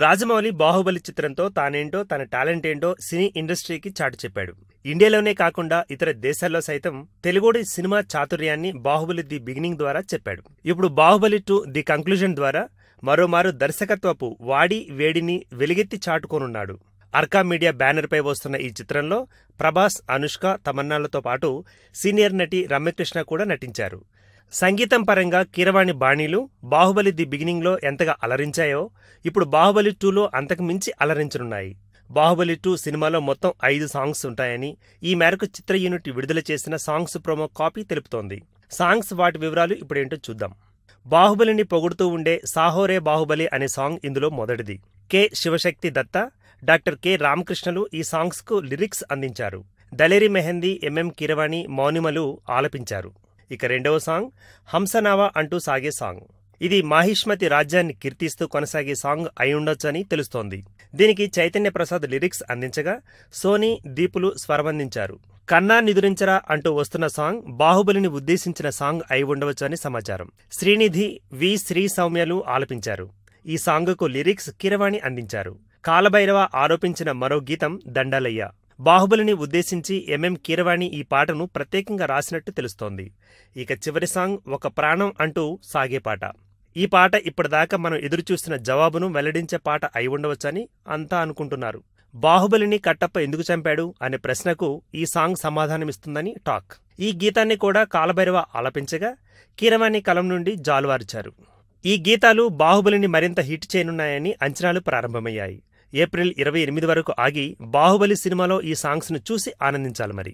రాజమౌళి బాహుబలి చిత్రంతో తానేంటో తన టాలెంట్ ఏంటో సినీ ఇండస్ట్రీకి చాటి చెప్పాడు. ఇండియాలోనే కాకుండా ఇతర దేశాల్లో సైతం తెలుగుడి సినిమా చాతుర్యాన్ని బాహుబలి ది బిగినింగ్ ద్వారా చెప్పాడు. ఇప్పుడు బాహుబలి 2 ది కంక్లూజన్ ద్వారా మరోమారు దర్శకత్వపు వాడి వేడిని వెలుగెత్తి చాటుకోనున్నాడు. అర్కా మీడియా బ్యానర్ పై వస్తున్న ఈ చిత్రంలో ప్రభాస్, అనుష్క, తమన్నాలతో పాటు సీనియర్ నటి రమ్యకృష్ణ కూడా నటించారు. సంగీతం పరంగా కీరవాణి బాణీలు బాహుబలి ది బిగినింగ్ లో ఎంతగా అలరించాయో ఇప్పుడు బాహుబలి 2లో అంతకు మించి అలరించనున్నాయి. బాహుబలి 2 సినిమాలో మొత్తం 5 సాంగ్స్ ఉంటాయని ఈ మేరకు చిత్ర యూనిట్ విడుదల చేసిన సాంగ్స్ ప్రోమో కాపీ తెలుపుతోంది. సాంగ్స్ వాటి వివరాలు ఇప్పుడేంటో చూద్దాం. బాహుబలిని పొగుడుతూ ఉండే సాహోరే బాహుబలి అనే సాంగ్ ఇందులో మొదటిది. K Shivashakti Datta, doctor K రామకృష్ణలు ఈ సాంగ్స్ కు లిరిక్స్ అందించారు. దలేరి మెహందీ, ఎంఎం కీరవాణి, మౌనిమలు ఆలపించారు. ఇక రెండవ సాంగ్ హంసనావా అంటూ సాగే సాంగ్. ఇది మాహిష్మతి రాజ్యాన్ని కీర్తిస్తూ కొనసాగే సాంగ్ అయి ఉండొచ్చని తెలుస్తోంది. దీనికి చైతన్య ప్రసాద్ లిరిక్స్ అందించగా సోనీ, దీపులు స్వరమందించారు. కన్నా నిదురించరా అంటూ వస్తున్న సాంగ్ బాహుబలిని ఉద్దేశించిన సాంగ్ అయి ఉండవచ్చని సమాచారం. శ్రీనిధి, వి శ్రీ సౌమ్యలు ఆలపించారు. ఈ సాంగుకు లిరిక్స్ కీరవాణి అందించారు. కాలభైరవ ఆరోపించిన మరో గీతం దండాలయ్య. బాహుబలిని ఉద్దేశించి ఎంఎం కీరవాణి ఈ పాటను ప్రత్యేకంగా రాసినట్టు తెలుస్తోంది. ఇక చివరి సాంగ్ ఒక ప్రాణం అంటూ సాగే పాట. ఈ పాట ఇప్పటిదాకా మనం ఎదురుచూస్తున్న జవాబును వెల్లడించే పాట అయి ఉండవచ్చని అంతా అనుకుంటున్నారు. బాహుబలిని కట్టప్ప ఎందుకు చంపాడు అనే ప్రశ్నకు ఈ సాంగ్ సమాధానమిస్తుందని టాక్. ఈ గీతాన్ని కూడా కాలభైరవ ఆలపించగా కీరవాణి కలం నుండి జాలువార్చారు. ఈ గీతాలు బాహుబలిని మరింత హిట్ చేయనున్నాయని అంచనాలు ప్రారంభమయ్యాయి. ఏప్రిల్ 28 వరకు ఆగి బాహుబలి సినిమాలో ఈ సాంగ్స్ ను చూసి ఆనందించాలి మరి.